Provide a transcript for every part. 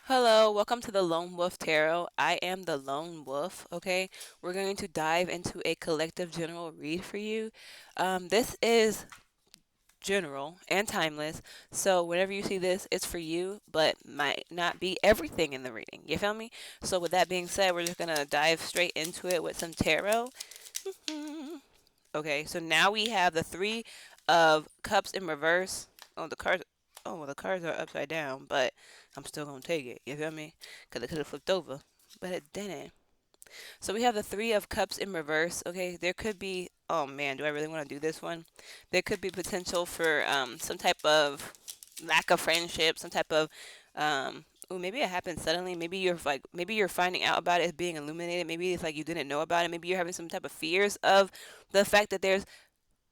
Hello, welcome to the Lone Wolf Tarot. I am the Lone Wolf, okay? We're going to dive into a collective general read for you. This is general and timeless, so whenever you see this, it's for you, but might not be everything in the reading. You feel me? So, with that being said, we're just going to dive straight into it with some tarot. Okay, so now we have the Three of Cups in reverse. Oh, the cards. Oh, well, the cards are upside down, but I'm still gonna take it. You feel me? Because it could have flipped over, but it didn't. So we have the Three of Cups in reverse. Okay, there could be. Oh man, do I really want to do this one? There could be potential for some type of lack of friendship, some type of oh, maybe it happened suddenly. Maybe you're finding out about it as being illuminated. Maybe it's like you didn't know about it. Maybe you're having some type of fears of the fact that there's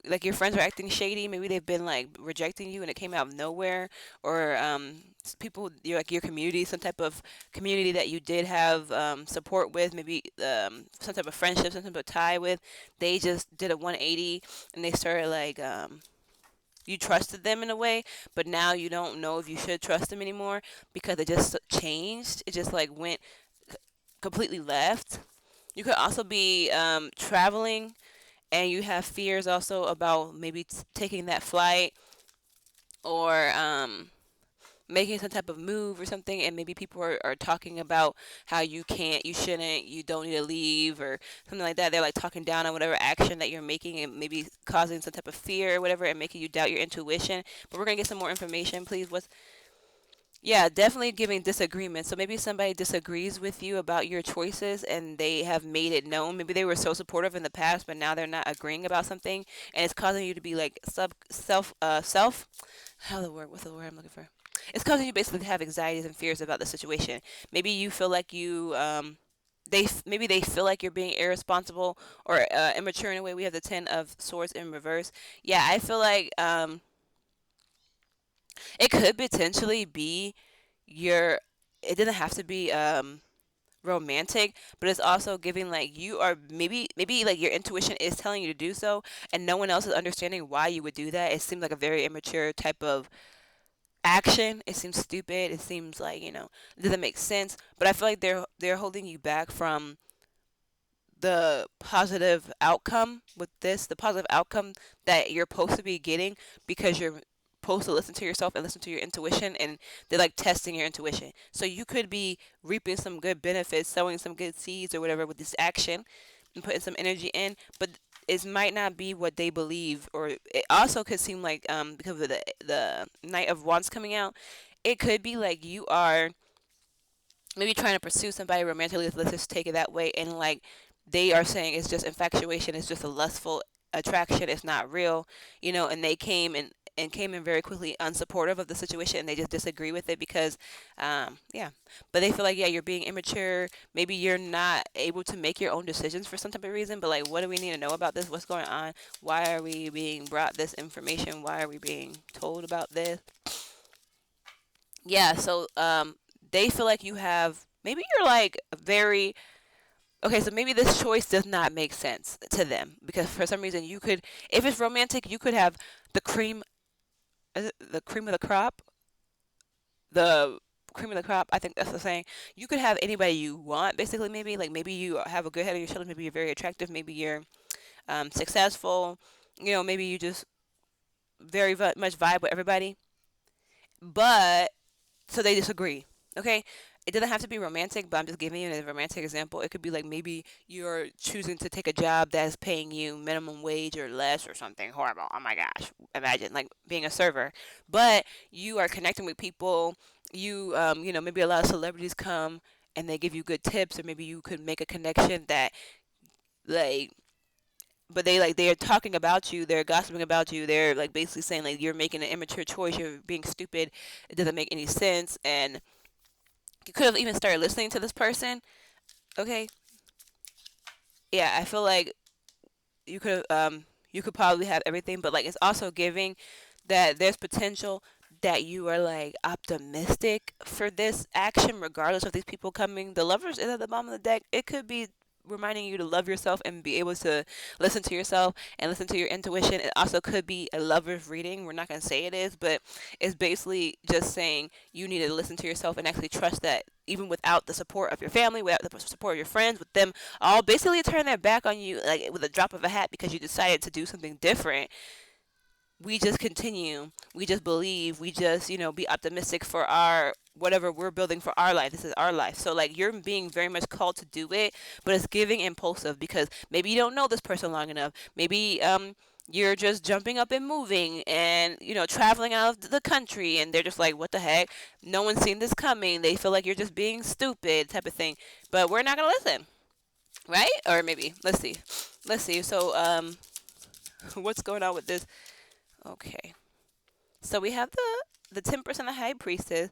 like your friends are acting shady. Maybe they've been like rejecting you and it came out of nowhere, or people your community, some type of community that you did have support with, maybe some type of friendship, some type of tie with. They just did a 180 and they started like you trusted them in a way, but now you don't know if you should trust them anymore because it just changed. It just like went completely left. You could also be traveling and you have fears also about maybe taking that flight or making some type of move or something, and maybe people are talking about how you can't, you shouldn't, you don't need to leave or something like that. They're like talking down on whatever action that you're making and maybe causing some type of fear or whatever and making you doubt your intuition. But we're gonna get some more information, please. What's Yeah, definitely giving disagreement. So maybe somebody disagrees with you about your choices and they have made it known. Maybe they were so supportive in the past, but now they're not agreeing about something and it's causing you to be like self how the word what's the word I'm looking for? It's causing you basically to have anxieties and fears about the situation. Maybe you feel like maybe they feel like you're being irresponsible or immature in a way. We have the 10 of swords in reverse. Yeah, I feel like it could potentially be your it doesn't have to be romantic, but it's also giving like you are maybe like your intuition is telling you to do so and no one else is understanding why you would do that. It seems like a very immature type of action. It seems stupid. It seems like, it doesn't make sense, but I feel like they're holding you back from the positive outcome with this, the positive outcome that you're supposed to be getting because you're supposed to listen to yourself and listen to your intuition, and they're like testing your intuition. So you could be reaping some good benefits, sowing some good seeds or whatever with this action and putting some energy in, but it might not be what they believe, or it also could seem like because of the Knight of Wands coming out, it could be like you are maybe trying to pursue somebody romantically, let's just take it that way, and like they are saying it's just infatuation, it's just a lustful attraction, it's not real, and they came in very quickly unsupportive of the situation and they just disagree with it because yeah, but they feel like, yeah, you're being immature, maybe you're not able to make your own decisions for some type of reason, but like what do we need to know about this, what's going on, why are we being brought this information, why are we being told about this? Yeah, so they feel like you have, maybe you're like very okay, so maybe this choice does not make sense to them because for some reason you could, if it's romantic, you could have the cream, is it the cream of the crop, the cream of the crop, I think that's the saying. You could have anybody you want, basically. Maybe like maybe you have a good head on your shoulders, maybe you're very attractive, maybe you're successful, maybe you just much vibe with everybody, but so they disagree. Okay, it doesn't have to be romantic, but I'm just giving you a romantic example. It could be like maybe you're choosing to take a job that's paying you minimum wage or less or something horrible. Oh my gosh, imagine like being a server, but you are connecting with people. Maybe a lot of celebrities come and they give you good tips, or maybe you could make a connection that like but they're talking about you, they're gossiping about you, they're like basically saying like you're making an immature choice, you're being stupid, it doesn't make any sense, and you could have even started listening to this person. Okay, yeah, I feel like you could probably have everything, but like it's also giving that there's potential that you are like optimistic for this action regardless of these people coming. The lovers is at the bottom of the deck. It could be reminding you to love yourself and be able to listen to yourself and listen to your intuition. It also could be a lover's reading. We're not going to say it is, but it's basically just saying you need to listen to yourself and actually trust that even without the support of your family, without the support of your friends, with them all basically turn their back on you like with a drop of a hat because you decided to do something different, we just continue, we just believe, we just, be optimistic for our whatever we're building for our life. This is our life. So like you're being very much called to do it, but it's giving impulsive because maybe you don't know this person long enough. Maybe you're just jumping up and moving and traveling out of the country and they're just like, what the heck, no one's seen this coming, they feel like you're just being stupid type of thing. But we're not gonna listen, right? Or maybe let's see. So what's going on with this? Okay. So we have the Temperance and the High Priestess.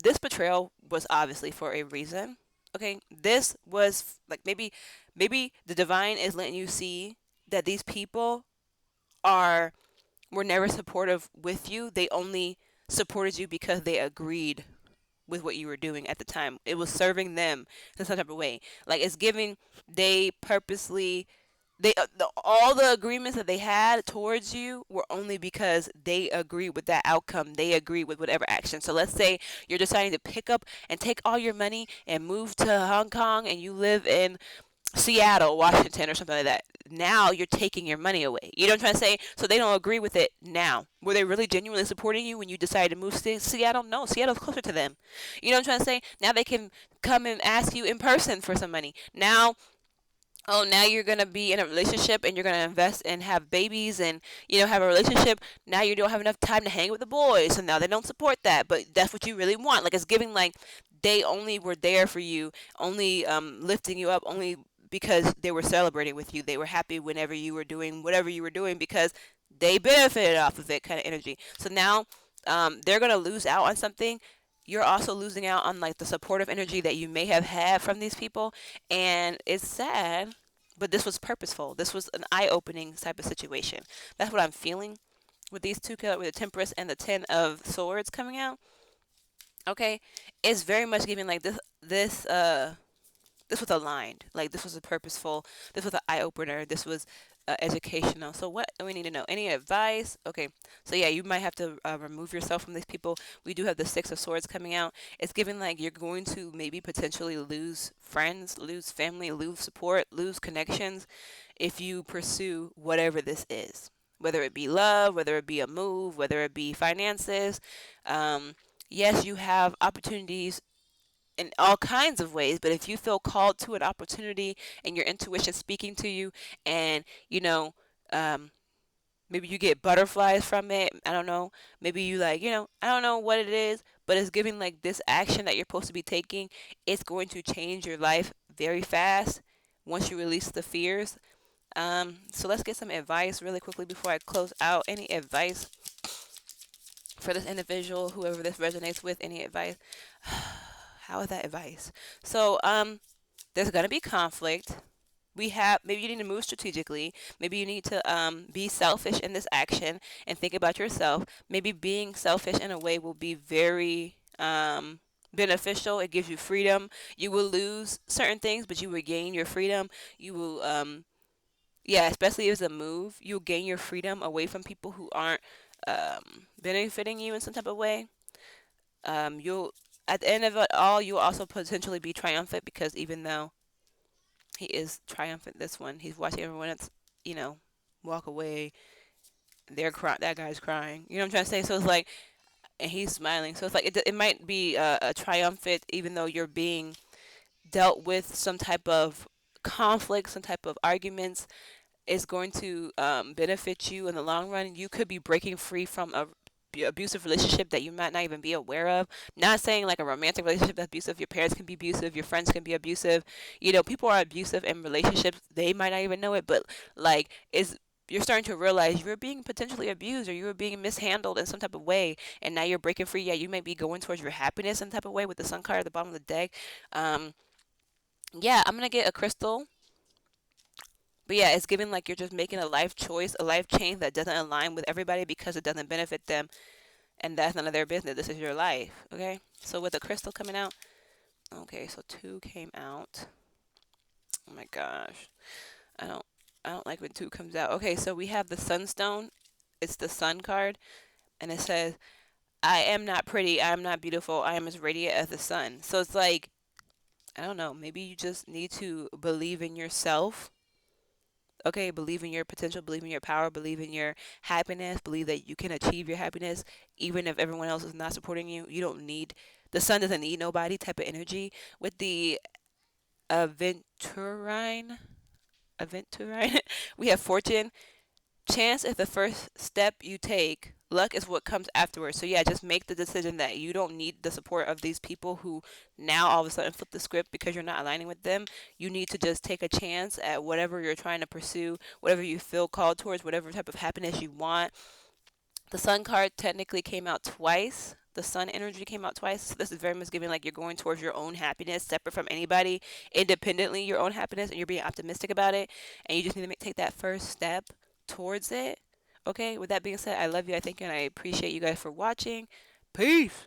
This betrayal was obviously for a reason. Okay, this was like maybe the divine is letting you see that these people are were never supportive with you. They only supported you because they agreed with what you were doing at the time. It was serving them in some type of way. Like it's giving they purposely all the agreements that they had towards you were only because they agree with that outcome. They agree with whatever action. So let's say you're deciding to pick up and take all your money and move to Hong Kong and you live in Seattle, Washington, or something like that. Now you're taking your money away. You know what I'm trying to say? So they don't agree with it now. Were they really genuinely supporting you when you decided to move to Seattle? No, Seattle's closer to them. You know what I'm trying to say? Now they can come and ask you in person for some money. Now, oh, now you're going to be in a relationship and you're going to invest and have babies and have a relationship. Now you don't have enough time to hang with the boys, so now they don't support that, but that's what you really want. Like it's giving like they only were there for you, only lifting you up, only because they were celebrating with you. They were happy whenever you were doing whatever you were doing because they benefited off of it, kind of energy. So now they're going to lose out on something. You're also losing out on like the supportive energy that you may have had from these people, and it's sad, but this was purposeful. This was an eye-opening type of situation. That's what I'm feeling with these two, with the Temperance and the Ten of Swords coming out. Okay, it's very much giving like this was aligned. Like this was a purposeful. This was an eye opener. This was educational. So what do we need to know? Any advice? Okay. So yeah, you might have to remove yourself from these people. We do have the Six of Swords coming out. It's giving like you're going to maybe potentially lose friends, lose family, lose support, lose connections if you pursue whatever this is. Whether it be love, whether it be a move, whether it be finances. Yes, you have opportunities in all kinds of ways, but if you feel called to an opportunity and your intuition speaking to you and um, maybe you get butterflies from it, I don't know, maybe you like, I don't know what it is, but it's giving like this action that you're supposed to be taking. It's going to change your life very fast once you release the fears. So let's get some advice really quickly before I close out. Any advice for this individual, whoever this resonates with? Any advice? How is that advice? So there's gonna be conflict. Maybe you need to move strategically. Maybe you need to be selfish in this action and think about yourself. Maybe being selfish in a way will be very beneficial. It gives you freedom. You will lose certain things, but you will gain your freedom. You will yeah, especially if it's a move, you'll gain your freedom away from people who aren't benefiting you in some type of way. You'll At the end of it all, you'll also potentially be triumphant because even though he is triumphant, this one he's watching everyone else, you know, walk away. They're crying. That guy's crying. You know what I'm trying to say? So it's like, and he's smiling. So it's like it might be a triumphant, even though you're being dealt with some type of conflict, some type of arguments is going to benefit you in the long run. You could be breaking free from a abusive relationship that you might not even be aware of. Not saying like a romantic relationship that's abusive. Your parents can be abusive. Your friends can be abusive. People are abusive in relationships. They might not even know it, but like is you're starting to realize you're being potentially abused or you're being mishandled in some type of way, and now you're breaking free. Yeah, you may be going towards your happiness in some type of way with the sun card at the bottom of the deck. Um, yeah, I'm gonna get a crystal. But yeah, it's giving like you're just making a life choice, a life change that doesn't align with everybody because it doesn't benefit them, and that's none of their business. This is your life, okay? So with the crystal coming out, okay, so two came out. Oh my gosh. I don't I don't like when two comes out. Okay, so we have the sunstone. It's the sun card and it says, I am not pretty, I am not beautiful, I am as radiant as the sun. So it's like, I don't know, maybe you just need to believe in yourself. Okay, believe in your potential, believe in your power, believe in your happiness, believe that you can achieve your happiness even if everyone else is not supporting you. You don't need the sun doesn't need nobody type of energy. With the aventurine aventurine we have fortune. Chance is the first step you take. Luck is what comes afterwards. So yeah, just make the decision that you don't need the support of these people who now all of a sudden flip the script because you're not aligning with them. You need to just take a chance at whatever you're trying to pursue, whatever you feel called towards, whatever type of happiness you want. The sun card technically came out twice. The sun energy came out twice. So this is very much giving like you're going towards your own happiness, separate from anybody, independently your own happiness, and you're being optimistic about it. And you just need to take that first step towards it. Okay. With that being said, I love you. I thank you, and I appreciate you guys for watching. Peace.